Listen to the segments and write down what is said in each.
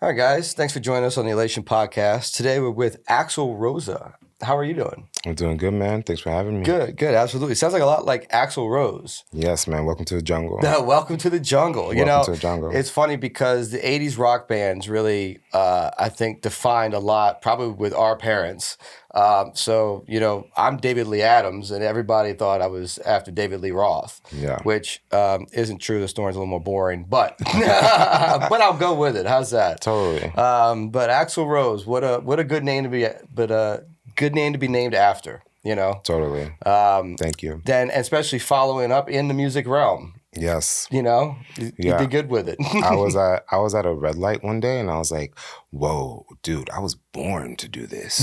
All right, guys. Thanks for joining us on the Elation Podcast. Today we're with Axel Rosa. How are you doing? I'm doing good, man. Thanks for having me. Good, absolutely. Sounds like a lot like Axl Rose. Yes, man. Welcome to the jungle. Welcome to the jungle. Welcome to the jungle. It's funny because the 80s rock bands really, I think, defined a lot, probably with our parents. So, I'm David Lee Adams, and everybody thought I was after David Lee Roth, which isn't true. The story's a little more boring, but but I'll go with it. How's that? Totally. But Axl Rose, what a good name to be, good name to be named after, Totally. Thank you. Then, especially following up in the music realm. Yes. You did good with it. I was at a red light one day and I was like, whoa, dude, I was born to do this.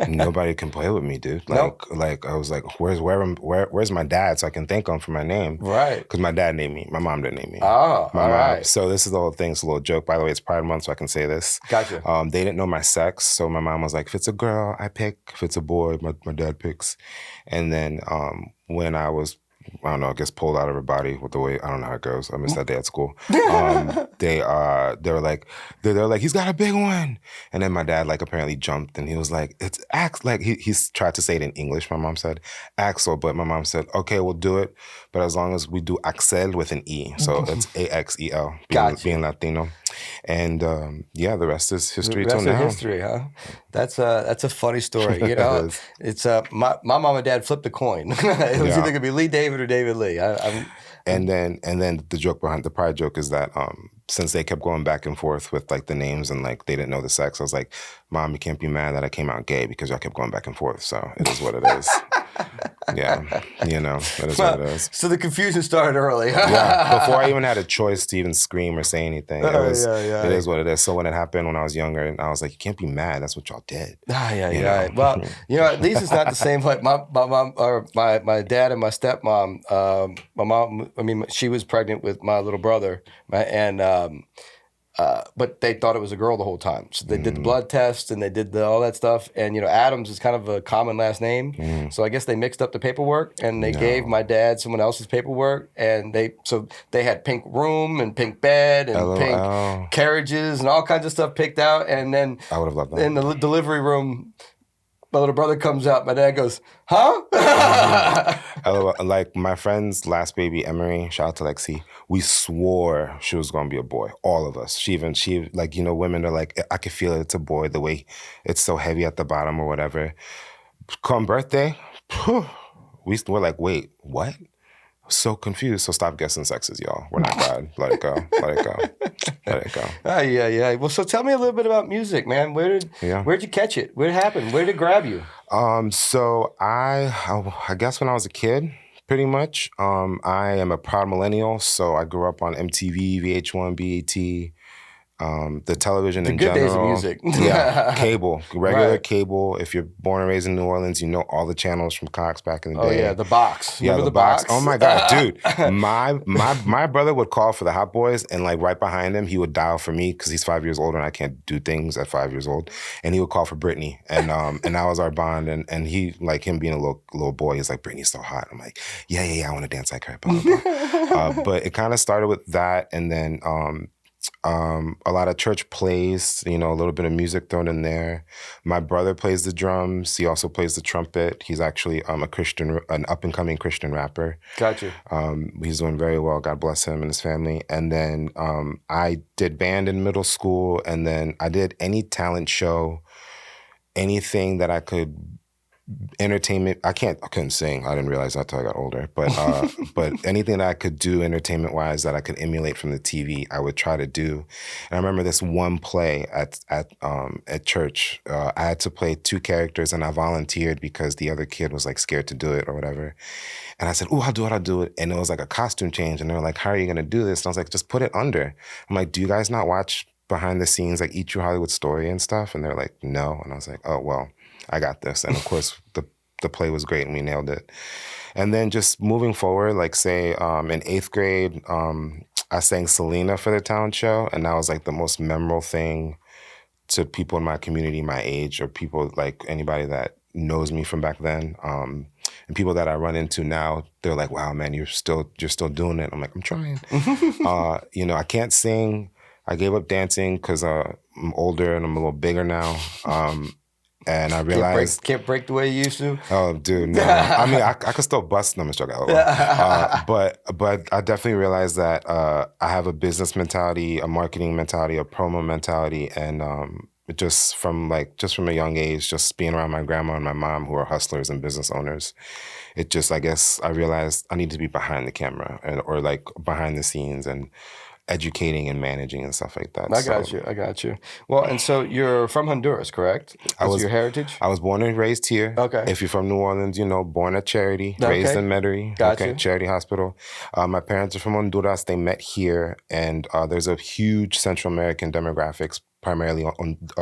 Nobody can play with me, dude. Like I was like, where's my dad so I can thank him for my name? Right. Because my dad named me. My mom didn't name me. Oh, all right. So this is the whole thing. It's a little joke. By the way, it's Pride Month, so I can say this. Gotcha. They didn't know my sex, so my mom was like, if it's a girl, I pick. If it's a boy, my dad picks. And then when I was, I don't know, I guess pulled out of her body with the way, I don't know how it goes. I missed that day at school. They were like, he's got a big one. And then my dad apparently jumped and he was like, it's Axel. He's tried to say it in English, my mom said, Axel, but my mom said, okay, we'll do it. But as long as we do Axel with an E. So it's A-X-E-L, being Latino. And the rest is history till now. The rest is history, huh? That's a funny story. It's my mom and dad flipped a coin. It was either gonna be Lee David or David Lee. And then the joke behind the pride joke is that since they kept going back and forth with the names and they didn't know the sex, I was like, Mom, you can't be mad that I came out gay because y'all kept going back and forth. So it is what it is. Yeah, it is what it is. So the confusion started early. Before I even had a choice to even scream or say anything. It is what it is. So when it happened when I was younger, and I was like, you can't be mad. That's what y'all did. Well, at least it's not the same. Like my mom or my dad and my stepmom. My mom, she was pregnant with my little brother, but they thought it was a girl the whole time. So they did the blood test and they did all that stuff. And, Adams is kind of a common last name. So I guess they mixed up the paperwork and they gave my dad someone else's paperwork. And they had pink room and pink bed and pink carriages and all kinds of stuff picked out. And then I would have loved that. In the delivery room, my little brother comes out. My dad goes, huh? Like my friend's last baby, Emery, shout out to Lexi, we swore she was going to be a boy. All of us. She women are like, I can feel it. It's a boy. The way it's so heavy at the bottom or whatever. Come birthday, we're like, wait, what? So confused. So stop guessing sexes, y'all. We're not bad. Let it go. Let it go. Let it go. Yeah. Well, so tell me a little bit about music, man. Where'd you catch it? Where did it happen? Where did it grab you? So I guess when I was a kid, pretty much, I am a proud millennial. So I grew up on MTV, VH1, BET. The television in general. The good days of music. Yeah, cable. Regular cable. If you're born and raised in New Orleans, you know all the channels from Cox back in the day. Oh, yeah, the box. Remember the box? Oh, my God, dude. My brother would call for the Hot Boys, and right behind him, he would dial for me because he's 5 years older and I can't do things at 5 years old. And he would call for Britney. And that was our bond. And he, him being a little boy, he's like, Britney's so hot. I'm like, yeah, I want to dance like her. Blah, blah, blah. But it kind of started with that, and then a lot of church plays, a little bit of music thrown in there. My brother plays the drums. He also plays the trumpet. He's actually an up-and-coming Christian rapper. Gotcha. He's doing very well. God bless him and his family. And then I did band in middle school, and then I did any talent show, anything that I could. Entertainment. I couldn't sing. I didn't realize that until I got older. But anything that I could do entertainment wise that I could emulate from the TV, I would try to do. And I remember this one play at church. I had to play two characters, and I volunteered because the other kid was scared to do it or whatever. And I said, "Oh, I'll do it." And it was a costume change, and they were like, "How are you gonna do this?" And I was like, "Just put it under." I'm like, "Do you guys not watch behind the scenes Eat True Hollywood Story and stuff?" And they're like, "No." And I was like, "Oh well, I got this." And of course, the play was great and we nailed it. And then just moving forward, in 8th grade, I sang Selena for the talent show. And that was the most memorable thing to people in my community, my age, or people anybody that knows me from back then. And people that I run into now, they're like, wow, man, you're still doing it. I'm like, I'm trying. I can't sing. I gave up dancing because I'm older and I'm a little bigger now. And I realized can't break the way you used to. Oh, dude, no. I mean, I could still bust them, Mr. Delgado. But I definitely realized that I have a business mentality, a marketing mentality, a promo mentality, and just from a young age, just being around my grandma and my mom, who are hustlers and business owners, I guess I realized I need to be behind the camera or like behind the scenes and educating and managing and stuff like that. I got you. Well, and so you're from Honduras, correct? That's your heritage? I was born and raised here. Okay. If you're from New Orleans, born at Charity, raised in Metairie. Gotcha. Charity Hospital. My parents are from Honduras. They met here, and there's a huge Central American demographics, primarily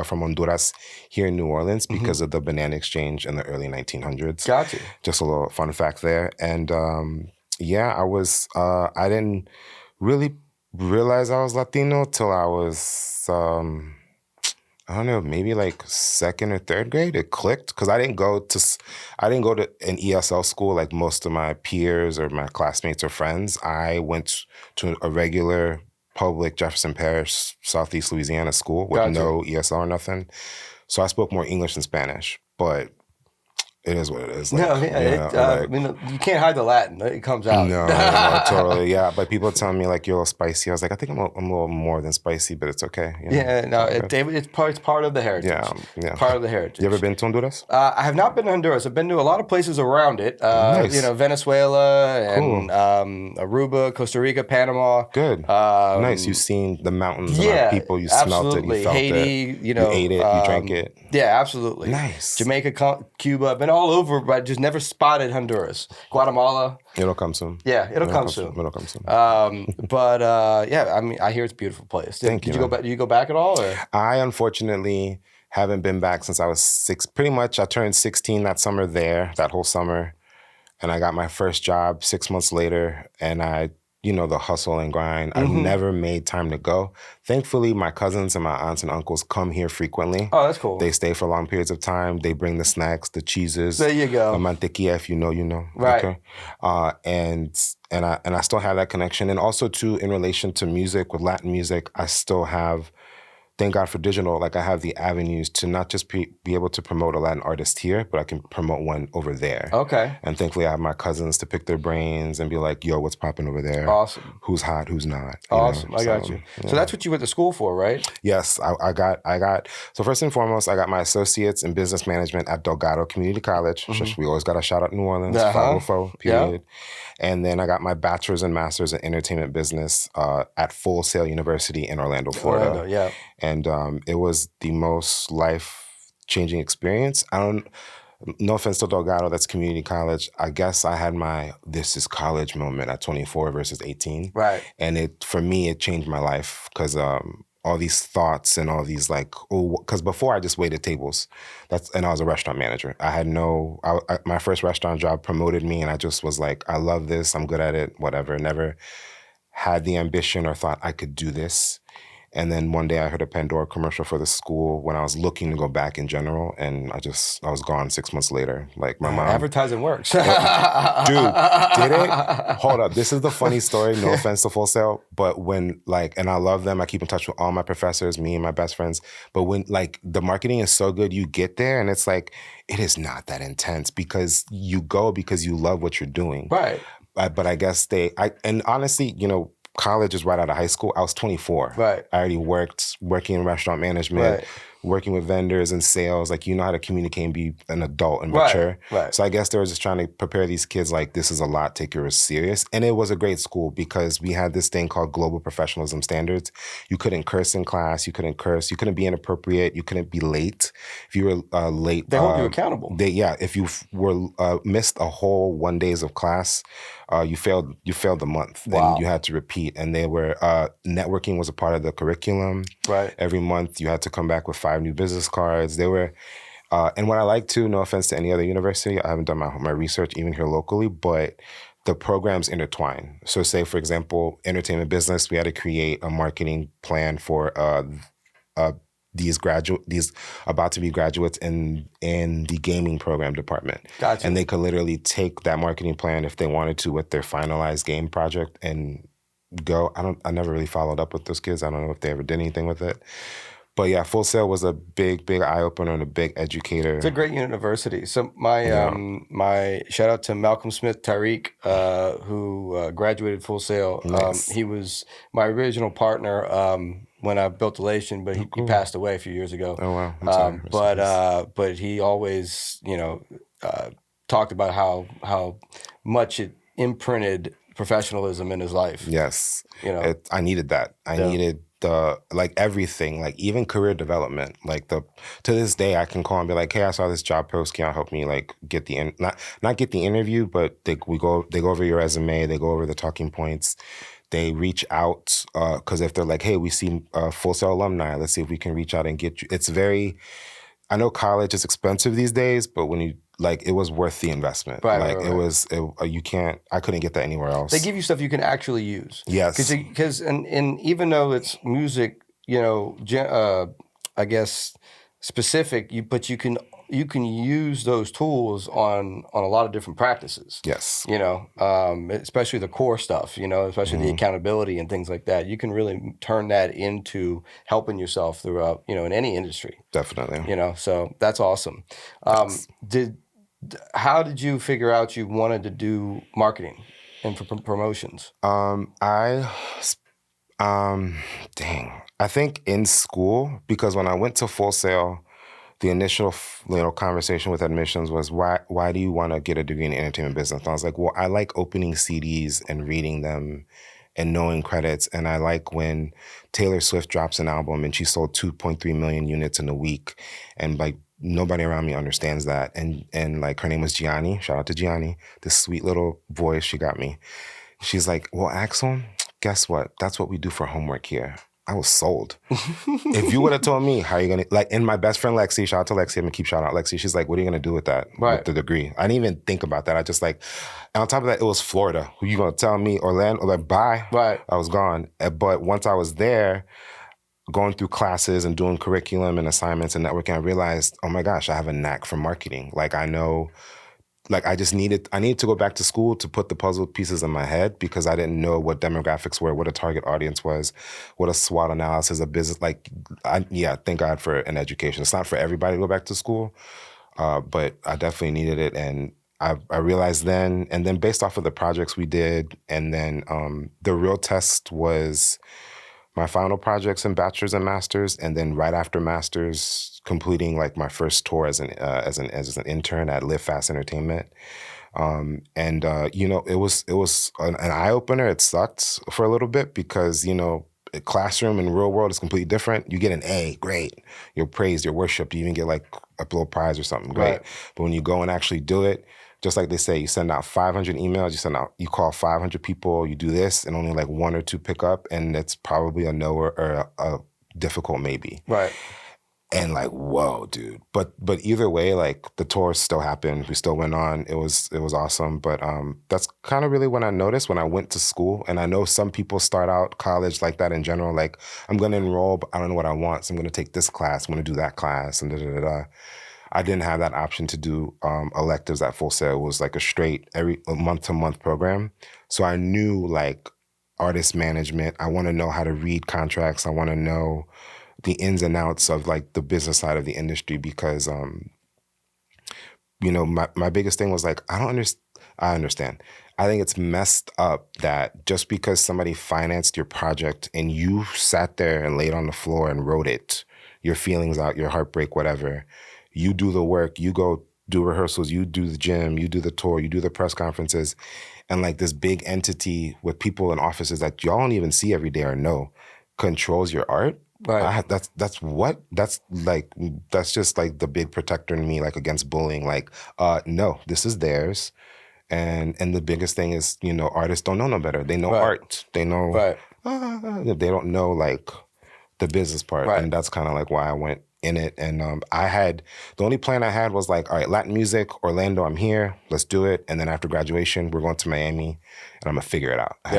from Honduras here in New Orleans because of the banana exchange in the early 1900s. Gotcha. Just a little fun fact there. And I didn't really realize I was Latino till I was, I don't know, maybe like second or third grade. It clicked because I didn't go to an ESL school like most of my peers or my classmates or friends. I went to a regular public Jefferson Parish, Southeast Louisiana school with no ESL or nothing. So I spoke more English than Spanish, but it is what it is. I mean, you can't hide the Latin. It comes out. No, totally. Yeah, but people tell me like you're a little spicy. I was like, I think I'm a little more than spicy, but it's okay. It's part of the heritage. Yeah. Part of the heritage. You ever been to Honduras? I have not been to Honduras. I've been to a lot of places around it. Nice. Venezuela and Aruba, Costa Rica, Panama. Good. Nice. You've seen the mountains and people. You smelt it. You felt Haiti, it. You ate it. You drank it. Yeah, absolutely. Nice. Jamaica, Cuba. I've been all over, but I just never spotted Honduras. Guatemala. It'll come soon. Yeah, it'll come soon. It'll come soon. I mean, I hear it's a beautiful place. Did you go back? Did you go back at all? Or? I unfortunately haven't been back since I was 6. Pretty much, I turned 16 that summer that whole summer, and I got my first job 6 months later, and the hustle and grind. I've never made time to go. Thankfully, my cousins and my aunts and uncles come here frequently. Oh, that's cool. They stay for long periods of time. They bring the snacks, the cheeses. There you go. The mantequilla, if you know, you know. Right. Okay. And I still have that connection. And also, too, in relation to music, with Latin music, I still have, thank God for digital, like I have the avenues to not just be able to promote a Latin artist here, but I can promote one over there. Okay. And thankfully I have my cousins to pick their brains and be like, yo, what's popping over there? Awesome. Who's hot, who's not? Awesome. I got you. Yeah. So that's what you went to school for, right? Yes. I got, so first and foremost, I got my associates in business management at Delgado Community College. We always got to shout out New Orleans, 504, period. Yeah. And then I got my bachelor's and master's in entertainment business at Full Sail University in Orlando, Florida. Yeah. And it was the most life-changing experience. No offense to Delgado, that's community college. I guess I had my this is college moment at 24 versus 18. Right. And for me, it changed my life because all these thoughts and all these because before I just waited tables. And I was a restaurant manager. I had my first restaurant job promoted me and I just was like, I love this, I'm good at it, whatever. Never had the ambition or thought I could do this. And then one day I heard a Pandora commercial for the school when I was looking to go back in general, and I was gone 6 months later. Like my mom. Advertising works. Dude, did it? Hold up. This is the funny story. No offense to Full Sail, but and I love them. I keep in touch with all my professors, me and my best friends. But when the marketing is so good, you get there and it's like, it is not that intense because you go because you love what you're doing. Right. But I guess and honestly, college is right out of high school. I was 24. Right. I already working in restaurant management, working with vendors and sales. Like, you know how to communicate and be an adult and mature. Right. So I guess they were just trying to prepare these kids like, this is a lot, take yours serious. And it was a great school because we had this thing called global professionalism standards. You couldn't curse in class. You couldn't curse. You couldn't be inappropriate. You couldn't be late. If you were late. They hold you accountable. If you were missed a whole 1 days of class, you failed the month. Wow. And you had to repeat. And they were networking was a part of the curriculum. Right. Every month you had to come back with 5 new business cards. They were, and what I like too, no offense to any other university, I haven't done my research even here locally, but the programs intertwine. So say, for example, entertainment business, we had to create a marketing plan for these about to be graduates in the gaming program department. Gotcha. And they could literally take that marketing plan if they wanted to with their finalized game project and go. I never really followed up with those kids. I don't know if they ever did anything with it. But yeah, Full Sail was a big eye opener and a big educator. It's a great university. So my shout out to Malcolm Smith Tariq, who graduated Full Sail. Nice. He was my original partner when I built Elation, but he passed away a few years ago. Oh wow! I'm sorry. But he always talked about how much it imprinted professionalism in his life. Yes, I needed that. I needed the everything, like even career development. Like to this day, I can call and be like, "Hey, I saw this job post. Can you help me like get the not get the interview, but they go over your resume, they go over the talking points." They reach out because if they're like, "Hey, we see Full Sail alumni. Let's see if we can reach out and get you." It's very. I know college is expensive these days, but when you it was worth the investment. Right. It was. You can't. I couldn't get that anywhere else. They give you stuff you can actually use. Yes. Because and even though it's music, I guess specific, but you can use those tools on a lot of different practices. Yes. Especially the core stuff. Especially the accountability and things like that. You can really turn that into helping yourself throughout. In any industry. Definitely. So that's awesome. Yes. How did you figure out you wanted to do marketing and for promotions? I think in school, because when I went to Full Sail, the initial conversation with admissions was why do you want to get a degree in entertainment business? And I was like, well, I like opening CDs and reading them and knowing credits, and I like when Taylor Swift drops an album and she sold 2.3 million units in a week, and like nobody around me understands that. And like her name was Gianni. Shout out to Gianni. This sweet little voice she got me. She's like, well, Axel, guess what? That's what we do for homework here. I was sold. If you would have told me how you're gonna and my best friend Lexi, shout out to Lexi, I'm gonna keep shouting out Lexi. She's like, what are you gonna do with that? Right. With the degree? I didn't even think about that. I just and on top of that, it was Florida. Who you gonna tell me? Orlando? Like, bye. Right. I was gone. But once I was there, going through classes and doing curriculum and assignments and networking, I realized, oh my gosh, I have a knack for marketing. Like I know, I needed to go back to school to put the puzzle pieces in my head because I didn't know what demographics were, what a target audience was, what a SWOT analysis of business. Thank God for an education. It's not for everybody to go back to school, but I definitely needed it. And I realized then, and then based off of the projects we did, and then the real test was my final projects in bachelor's and master's, and then right after master's, completing my first tour as an intern at Live Fast Entertainment. It was an eye opener. It sucked for a little bit because classroom and real world is completely different. You get an A, great. You're praised, you're worshipped. You even get a little prize or something, great. Right. But when you go and actually do it, just like they say, you send out 500 emails, you call 500 people, you do this, and only one or two pick up, and it's probably a no or a difficult maybe. Right. And whoa, dude. But either way, the tour still happened. We still went on. It was awesome. But that's kind of really when I noticed when I went to school. And I know some people start out college like that in general. I'm going to enroll, but I don't know what I want. So I'm going to take this class. I'm going to do that class and da-da-da-da. I didn't have that option to do electives at Full Sail. It was a straight a month-to-month program. So I knew artist management. I want to know how to read contracts. I want to know the ins and outs of the business side of the industry because, my biggest thing was I don't understand. I understand. I think it's messed up that just because somebody financed your project and you sat there and laid on the floor and wrote it, your feelings out, your heartbreak, whatever, you do the work, you go do rehearsals, you do the gym, you do the tour, you do the press conferences, and this big entity with people in offices that y'all don't even see every day or know controls your art. Right. That's just the big protector in me, against bullying. No, this is theirs, and the biggest thing is artists don't know no better. They know art. They know. Right. They don't know the business part, and that's kind of why I went in it. And the only plan I had was all right, Latin music, Orlando, I'm here, let's do it. And then after graduation, we're going to Miami, and I'm gonna figure it out. I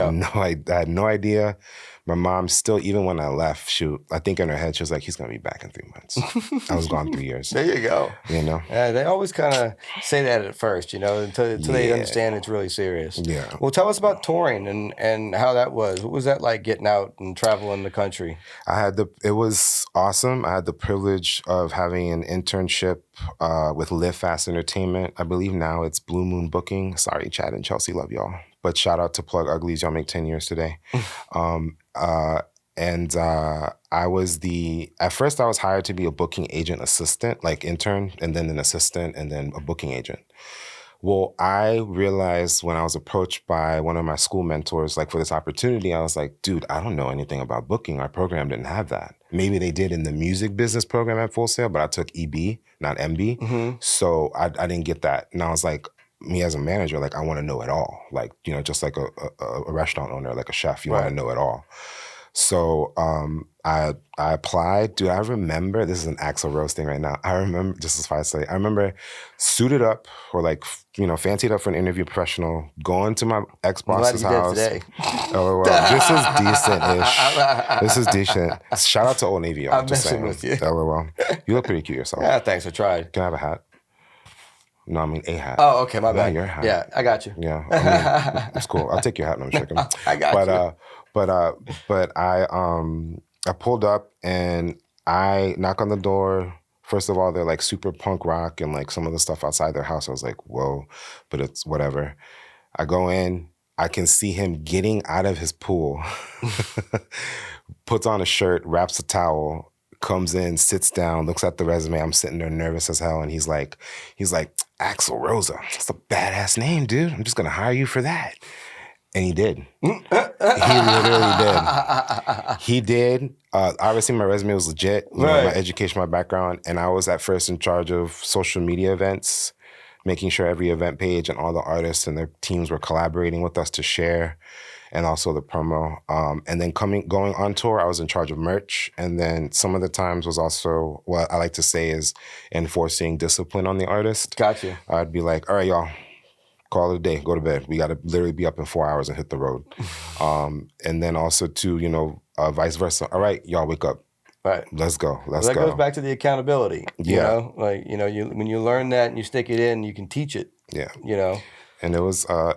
had no idea. My mom still, even when I left, I think in her head, she was like, he's going to be back in 3 months. I was gone 3 years. There you go. Yeah, they always kind of say that at first, until they understand it's really serious. Yeah. Well, tell us about touring and how that was. What was that like, getting out and traveling the country? It was awesome. I had the privilege of having an internship with Live Fast Entertainment. I believe now it's Blue Moon Booking. Sorry, Chad and Chelsea, love y'all. But shout out to Plug Uglies. Y'all make 10 years today. At first I was hired to be a booking agent assistant, like intern, and then an assistant, and then a booking agent. Well, I realized when I was approached by one of my school mentors, like for this opportunity, I was like, dude, I don't know anything about booking. Our program didn't have that. Maybe they did in the music business program at Full Sail, but I took EB, not MB. Mm-hmm. So I didn't get that. And I was like, me as a manager, like, I want to know it all. Like, just like a restaurant owner, like a chef, you want to know it all. So I applied. Dude, I remember, this is an Axel Rosa thing right now. I remember, just as far as I remember suited up or like, fancied up for an interview professional, going to my ex-boss's house. Did today. Oh, well, this is decent-ish. This is decent. Shout out to Old Navy, y'all. I'm messing with you. LOL. You look pretty cute yourself. Yeah, thanks. I tried. Can I have a hat? No, I mean a hat. Oh, okay, my bad. Yeah, your hat. Yeah, I got you. Yeah, I mean, it's cool. I'll take your hat. No, I'm checking. I got you. But I pulled up and I knock on the door. First of all, they're like super punk rock and like some of the stuff outside their house. I was like, whoa, but it's whatever. I go in. I can see him getting out of his pool, puts on a shirt, wraps a towel, comes in, sits down, looks at the resume. I'm sitting there nervous as hell. And he's like, Axel Rosa. That's a badass name, dude. I'm just going to hire you for that. And he did. He literally did. He did. Obviously, my resume was legit. My education, my background. And I was at first in charge of social media events, making sure every event page and all the artists and their teams were collaborating with us to share, and also the promo. And then going on tour, I was in charge of merch. And then some of the times was also, what I like to say is enforcing discipline on the artist. Gotcha. I'd be like, all right, y'all, call it a day, go to bed. We got to literally be up in 4 hours and hit the road. And then also too, vice versa. All right, y'all wake up. Right. Let's go. That goes back to the accountability. Yeah. When you learn that and you stick it in, you can teach it. Yeah. And it was a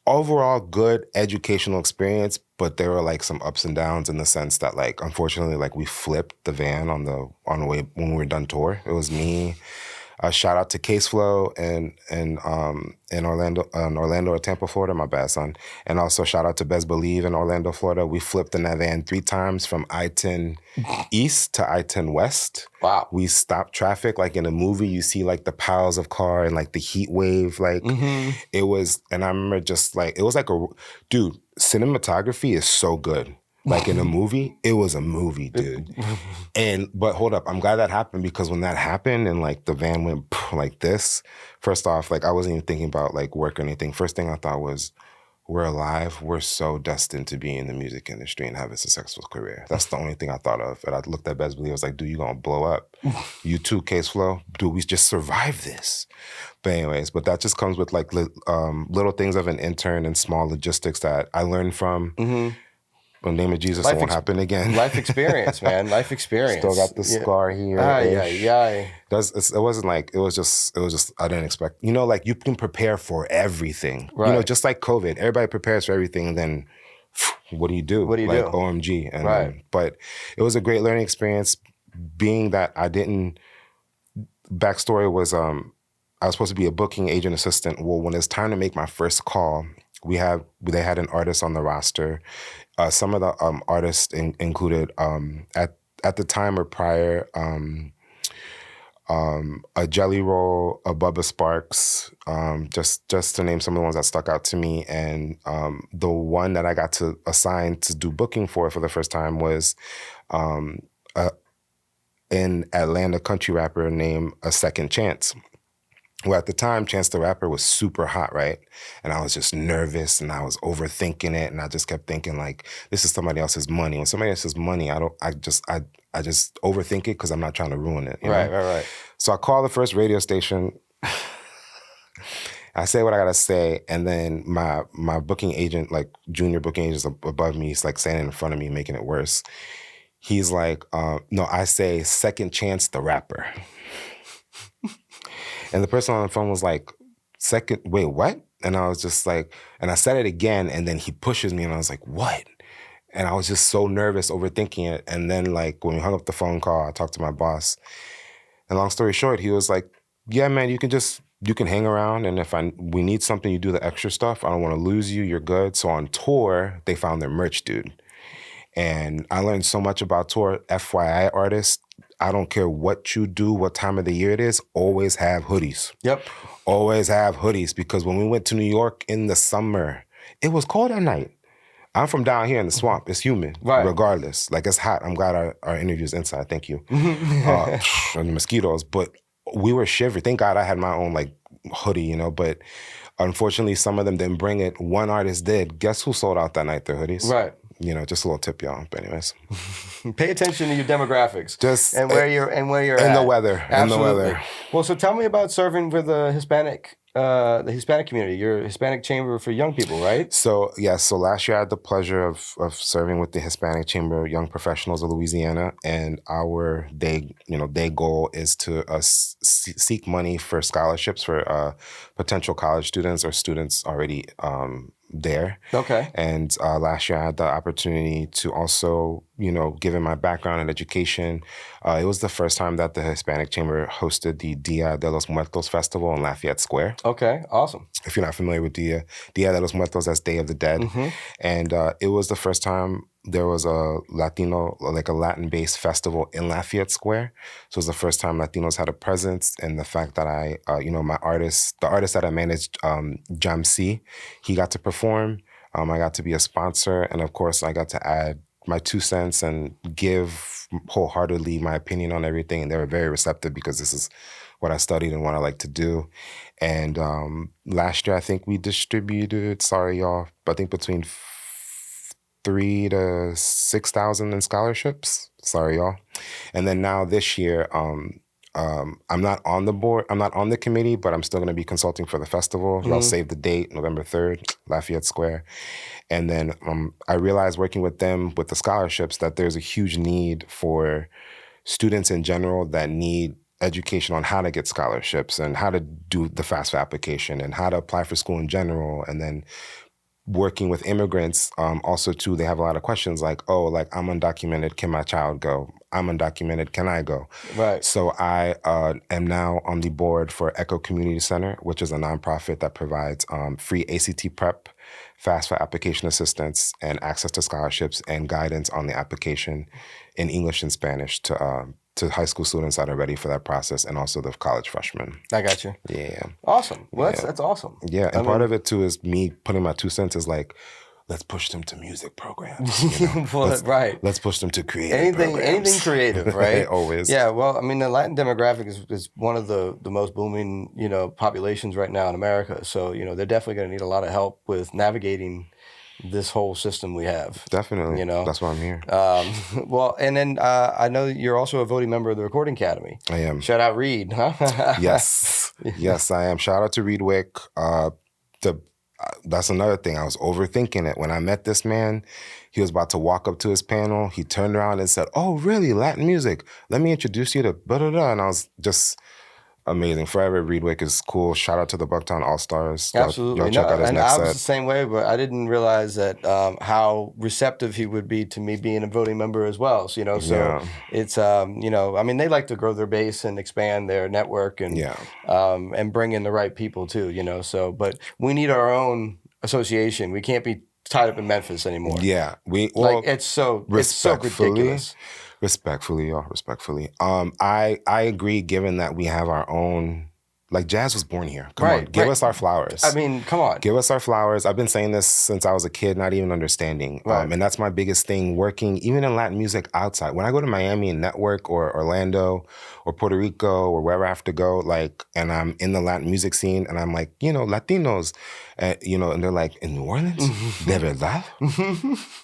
overall good educational experience, but there were like some ups and downs in the sense that like, unfortunately, like we flipped the van on the way when we were done tour. It was me. Shout out to Caseflow in Orlando or Tampa, Florida. My bad, son. And also shout out to Best Believe in Orlando, Florida. We flipped in that van 3 times from I-10 East to I-10 West. Wow. We stopped traffic. Like in a movie, you see like the piles of car and like the heat wave. Like It was, and I remember just like, it was like dude, cinematography is so good. Like in a movie, it was a movie, dude. But hold up, I'm glad that happened, because when that happened and like the van went like this, first off, like I wasn't even thinking about like work or anything. First thing I thought was, we're alive. We're so destined to be in the music industry and have a successful career. That's the only thing I thought of. And I looked at Best Believe. I was like, dude, you gonna blow up. You too, Caseflow. Dude, we just survived this. But anyways, that just comes with like little things of an intern and small logistics that I learned from. In the name of Jesus, it won't happen again. Life experience, man. Life experience. Still got the scar here. It wasn't like, it was just, I didn't expect, like you can prepare for everything. Right. Just like COVID, everybody prepares for everything, and then what do you do? What do you do? OMG. And but it was a great learning experience, being that backstory was, I was supposed to be a booking agent assistant. Well, when it's time to make my first call, they had an artist on the roster. Some of the artists included at the time or prior, a Jelly Roll, a Bubba Sparks, just to name some of the ones that stuck out to me. And the one that I got to assign to do booking for the first time was an Atlanta country rapper named A Second Chance. Well, at the time, Chance the Rapper was super hot, right? And I was just nervous and I was overthinking it, and I just kept thinking like, this is somebody else's money. When somebody else's money, I just overthink it because I'm not trying to ruin it. Right. So I called the first radio station I say what I gotta say, and then my booking agent, like junior booking agent above me, he's like standing in front of me, making it worse. He's like, no, I say Second Chance the rapper. And the person on the phone was like, wait, what? And I was just like, and I said it again, and then he pushes me, and I was like, what? And I was just so nervous, overthinking it. And then like when we hung up the phone call, I talked to my boss. And long story short, he was like, yeah, man, you can hang around, and if we need something, you do the extra stuff. I don't want to lose you. You're good. So on tour, they found their merch dude. And I learned so much about tour. FYI artists, I don't care what you do, what time of the year it is, always have hoodies. Yep. Always have hoodies, because when we went to New York in the summer, it was cold at night. I'm from down here in the swamp. It's humid, regardless. Like, it's hot. I'm glad our interview's inside. Thank you. And the mosquitoes. But we were shivering. Thank God I had my own, like, hoodie, you know. But unfortunately, some of them didn't bring it. One artist did. Guess who sold out that night, their hoodies? Right. You know, just a little tip, y'all. But anyways. Pay attention to your demographics. And where you're at. And the weather. Absolutely. And the weather. Well, so tell me about serving with the Hispanic community. You're a Hispanic chamber for young people, right? So, yes. So last year I had the pleasure of serving with the Hispanic Chamber of Young Professionals of Louisiana. And our day goal is to seek money for scholarships for potential college students or students already there. Okay. And last year I had the opportunity to also, given my background in education, it was the first time that the Hispanic Chamber hosted the Dia de los Muertos Festival in Lafayette Square. Okay, awesome. If you're not familiar with Dia de los Muertos, that's Day of the Dead. Mm-hmm. And it was the first time there was a Latino, like a Latin-based festival in Lafayette Square. So it was the first time Latinos had a presence, and the fact that the artist that I managed, Jam C, he got to perform. I got to be a sponsor, and of course I got to add my 2 cents and give wholeheartedly my opinion on everything. And they were very receptive, because this is what I studied and what I like to do. And last year I think we distributed, sorry y'all, I think between 3,000 to 6,000 in scholarships. Sorry, y'all. And then now this year, I'm not on the board. I'm not on the committee, but I'm still going to be consulting for the festival. Mm-hmm. I'll save the date, November 3rd, Lafayette Square. And then I realized working with them with the scholarships that there's a huge need for students in general that need education on how to get scholarships and how to do the FAFSA application and how to apply for school in general. And then working with immigrants, also too, they have a lot of questions like, I'm undocumented, can my child go? I'm undocumented, can I go? Right. So I am now on the board for Echo Community Center, which is a nonprofit that provides free ACT prep, FAFSA application assistance, and access to scholarships and guidance on the application in English and Spanish to high school students that are ready for that process, and also the college freshmen. I got you. Yeah. Awesome. Well, that's awesome. Yeah, and part of it too is me putting my 2 cents is like, let's push them to music programs. Right. Let's push them to creative programs. Anything creative, right? Always. Yeah. Well, I mean, the Latin demographic is one of the most booming, populations right now in America. So, they're definitely going to need a lot of help with navigating this whole system we have. Definitely. That's why I'm here. Well, and then I know you're also a voting member of the Recording Academy. I am. Shout out Reed, huh? Yes. Yes, I am. Shout out to Reed Wick. That's another thing. I was overthinking it. When I met this man, he was about to walk up to his panel. He turned around and said, "Oh, really? Latin music? Let me introduce you to blah-da-da." And I was just amazing. Forever, Reed Wick is cool. Shout out to the Bucktown All-Stars. Absolutely. Y'all check out his next set. I was the same way, but I didn't realize that how receptive he would be to me being a voting member as well. So, it's, I mean, they like to grow their base and expand their network and bring in the right people too, so, but we need our own association. We can't be tied up in Memphis anymore. Yeah. It's so ridiculous. Respectfully, y'all. I agree, given that we have our own, like, jazz was born here. Come on, give us our flowers. I mean, come on. Give us our flowers. I've been saying this since I was a kid, not even understanding. Right. And that's my biggest thing, working even in Latin music outside. When I go to Miami and network, or Orlando or Puerto Rico or wherever I have to go, and I'm in the Latin music scene and I'm like, Latinos, and they're like, in New Orleans? ¿De verdad?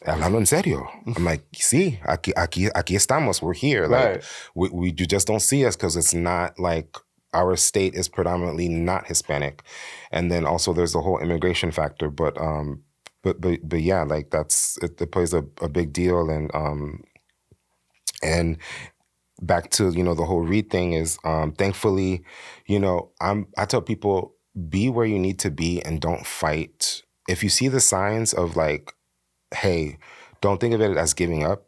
Hablando en serio. I'm like, sí, aquí estamos, we're here. Like, you just don't see us because it's not like our state is predominantly not Hispanic, and then also there's the whole immigration factor. But yeah, like it plays a big deal, and back to the whole read thing is thankfully, I tell people, be where you need to be and don't fight. If you see the signs of like, hey, don't think of it as giving up.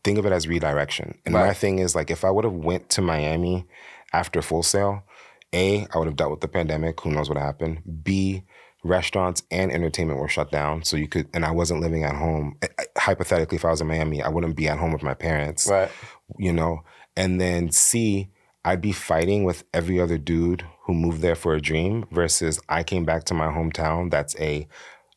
Think of it as redirection. And my thing is like, if I would have went to Miami after Full Sail, A, I would have dealt with the pandemic. Who knows what happened? B, restaurants and entertainment were shut down. So and I wasn't living at home. Hypothetically, if I was in Miami, I wouldn't be at home with my parents. Right. And then C, I'd be fighting with every other dude who moved there for a dream versus I came back to my hometown that's a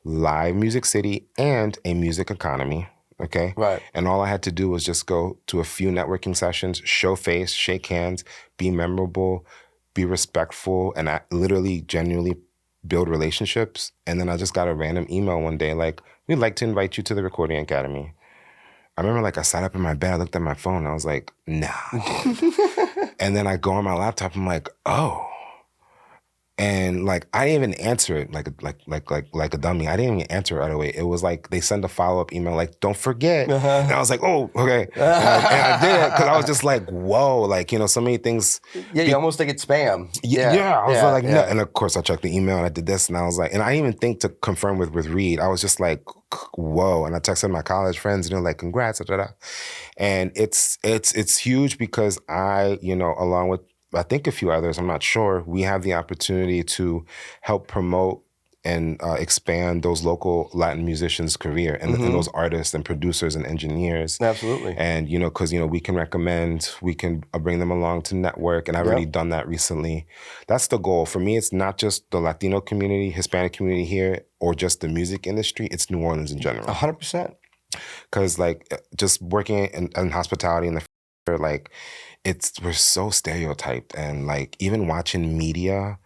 live music city and a music economy, okay? Right. And all I had to do was just go to a few networking sessions, show face, shake hands, be memorable, be respectful, and I literally, genuinely build relationships. And then I just got a random email one day like, we'd like to invite you to the Recording Academy. I remember like I sat up in my bed, I looked at my phone, and I was like, nah. And then I go on my laptop, I'm like, oh. And like I didn't even answer it like a dummy. I didn't even answer it right away. It was like they send a follow-up email like, don't forget. And I was like, oh, okay. And I did it because I was just like, whoa, like, so many things. Yeah, you almost think it's spam. Yeah. I was like, no. And of course I checked the email and I did this and I was like, and I didn't even think to confirm with Reed. I was just like, whoa. And I texted my college friends and they're like, congrats, And it's huge because I, along with I think a few others, I'm not sure, we have the opportunity to help promote and expand those local Latin musicians' career and those artists and producers and engineers. Absolutely. And, because, we can recommend, we can bring them along to network. And I've already done that recently. That's the goal. For me, it's not just the Latino community, Hispanic community here, or just the music industry. It's New Orleans in general. 100%. Because, like, just working in hospitality in the like, we're so stereotyped, and like even watching media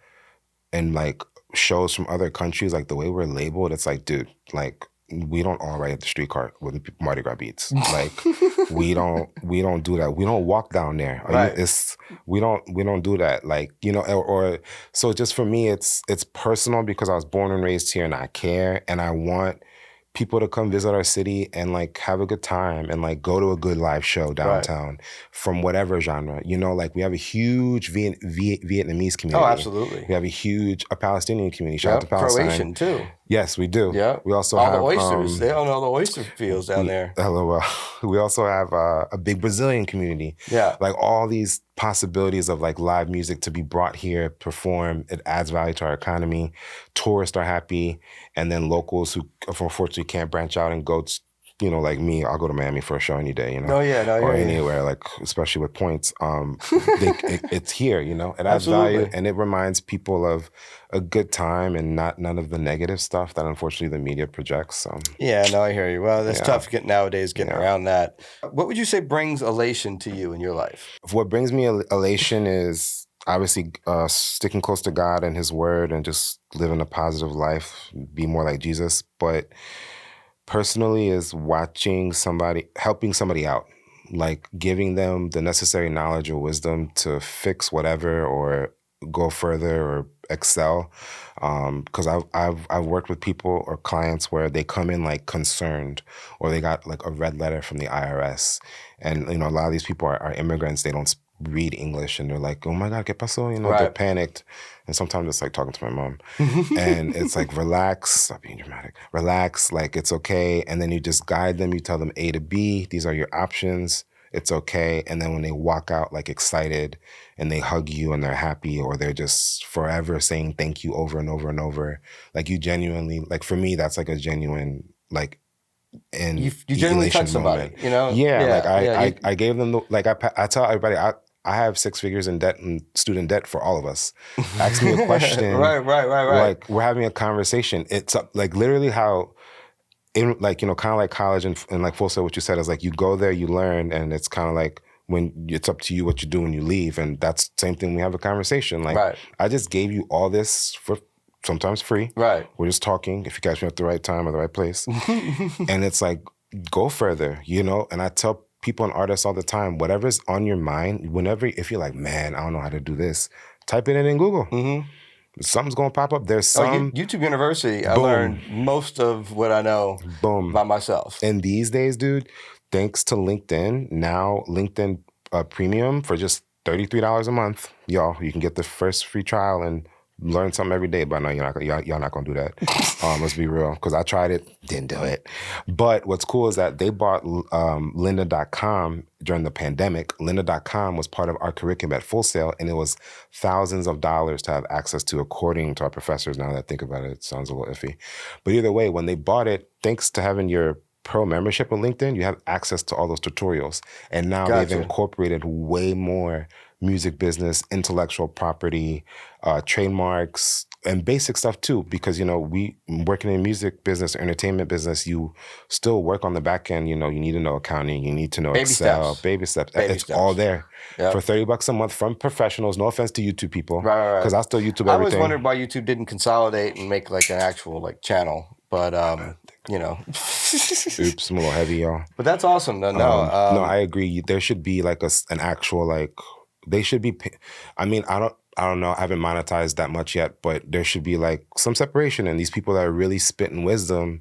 and like shows from other countries, like the way we're labeled, it's like, dude, like we don't all ride at the streetcar with Mardi Gras beats. Like we don't do that. We don't walk down there. Right. We don't do that. Like, or so just for me, it's personal because I was born and raised here and I care and I want people to come visit our city and like have a good time and like go to a good live show downtown from whatever genre. Like we have a huge Vietnamese community. Oh, absolutely. We have a Palestinian community. Shout out to Palestine. Croatian too. Yes, we do. Yeah. We also all have the oysters. They own all the oyster fields down there. LOL. We also have a big Brazilian community. Yeah. Like all these possibilities of like live music to be brought here, perform. It adds value to our economy. Tourists are happy, and then locals who unfortunately can't branch out and go. Like me, I'll go to Miami for a show any day. Oh yeah, no, or anywhere, like especially with points. It's here. It adds value, and it reminds people of a good time and none of the negative stuff that unfortunately the media projects. So yeah, no, I hear you. Well, that's tough nowadays getting around that. What would you say brings elation to you in your life? What brings me elation is obviously sticking close to God and His Word and just living a positive life, be more like Jesus. But personally is helping somebody out, like giving them the necessary knowledge or wisdom to fix whatever or go further or excel. Because I've worked with people or clients where they come in like concerned or they got like a red letter from the IRS. And, a lot of these people are immigrants. They don't read English and they're like, oh my God, ¿qué pasó? They're panicked. And sometimes it's like talking to my mom. And it's like, relax, stop being dramatic. Relax, like it's okay. And then you just guide them. You tell them A to B. These are your options. It's okay. And then when they walk out like excited and they hug you and they're happy or they're just forever saying thank you over and over and over, like you genuinely, like for me, that's like a genuine, like, and you genuinely touch somebody, I gave them I tell everybody I have 6 figures in debt and student debt for all of us. Ask me a question. Right. Like we're having a conversation. It's like literally how in like, kind of like college and like Full Sail, what you said is like you go there, you learn, and it's kind of like when it's up to you what you do when you leave. And that's the same thing. We have a conversation. Like I just gave you all this for sometimes free. Right. We're just talking if you catch me at the right time or the right place. And it's like, go further, And I tell people and artists all the time, whatever's on your mind, if you're like, man, I don't know how to do this, Type it in Google. Mm-hmm. Something's going to pop up. There's some... YouTube University, I learned most of what I know by myself. And these days, dude, thanks to LinkedIn, now LinkedIn Premium for just $33 a month, y'all, you can get the first free trial and learn something every day. But no, y'all not going to do that. Let's be real. Because I tried it, didn't do it. But what's cool is that they bought lynda.com during the pandemic. Lynda.com was part of our curriculum at Full Sail, and it was thousands of dollars to have access to, according to our professors. Now that I think about it, it sounds a little iffy. But either way, when they bought it, thanks to having your pro membership with LinkedIn, you have access to all those tutorials. And now they've incorporated way more music business, intellectual property, trademarks, and basic stuff too. Because, we working in music business, entertainment business, you still work on the back end. You need to know accounting, you need to know Excel, baby steps. It's all there for $30 a month from professionals. No offense to YouTube people, right? Because I still YouTube everything. I always wondered why YouTube didn't consolidate and make like an actual channel, but Oops, I'm a little heavy, y'all. But that's awesome. No, I agree. There should be like an actual they should be. I mean, I don't know. I haven't monetized that much yet, but there should be like some separation. And these people that are really spitting wisdom,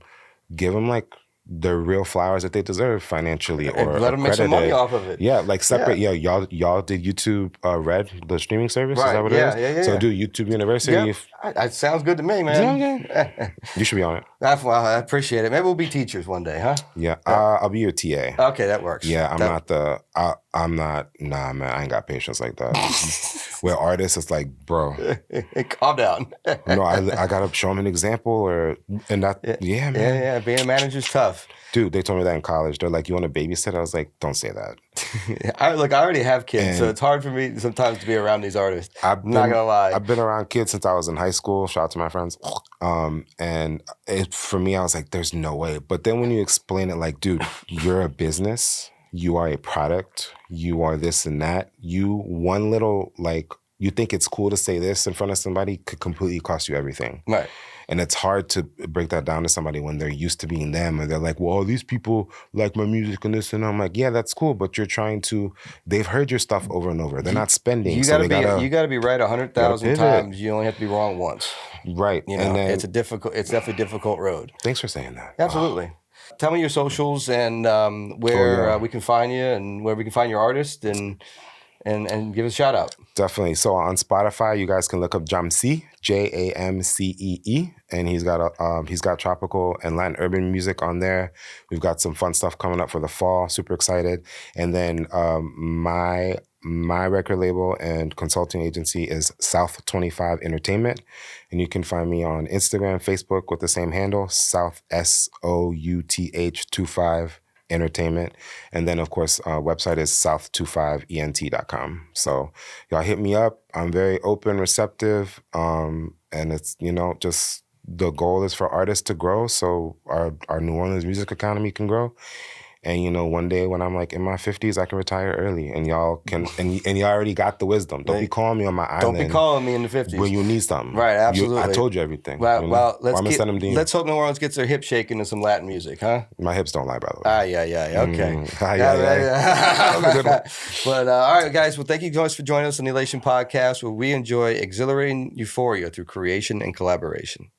give them like the real flowers that they deserve financially, or let them make some money off of it. Yeah, like separate. Yeah, y'all did YouTube Red, the streaming service. Right. Is that what it is? Yeah. So do YouTube University. It sounds good to me, man. You should be on it. Well, I appreciate it. Maybe we'll be teachers one day, huh? Yeah, I'll be your TA. Okay, that works. Yeah, I'm not. Nah, man, I ain't got patience like that. Where artists, it's like, bro, calm down. No, I gotta show them an example, man. Yeah. Being a manager's tough. Dude, they told me that in college. They're like, "You want to babysit?" I was like, "Don't say that." I already have kids, so it's hard for me sometimes to be around these artists. I'm not gonna lie. I've been around kids since I was in high school. Shout out to my friends. And for me, I was like, "There's no way." But then when you explain it, like, dude, you're a business. You are a product. You are this and that. One little you think it's cool to say this in front of somebody could completely cost you everything. Right. And it's hard to break that down to somebody when they're used to being them, and they're like, well, these people like my music and this, and I'm like, yeah, that's cool, but they've heard your stuff over and over. They're not spending. You gotta be right 100,000 times. You only have to be wrong once. Right. And then, it's definitely a difficult road. Thanks for saying that. Absolutely. Tell me your socials and where we can find you and where we can find your artist and give us a shout out. Definitely. So on Spotify, you guys can look up Jamcee, Jamcee, and he's got tropical and Latin urban music on there. We've got some fun stuff coming up for the fall. Super excited. And then my record label and consulting agency is South 25 Entertainment, and you can find me on Instagram, Facebook with the same handle, South SOUTH 25 Entertainment. And then, of course, website is south25ent.com. So y'all hit me up. I'm very open, receptive. And it's, just the goal is for artists to grow so our New Orleans music economy can grow. And, one day when I'm like in my 50s, I can retire early, and y'all can, and y'all already got the wisdom. Don't be calling me on my island. Don't be calling me in the 50s. When you need something. Right, absolutely. I told you everything. Well, let's hope New Orleans gets their hip shaking to some Latin music, huh? My hips don't lie, by the way. Yeah. Okay. Yeah. But all right, guys. Well, thank you guys for joining us on the Elation Podcast, where we enjoy exhilarating euphoria through creation and collaboration.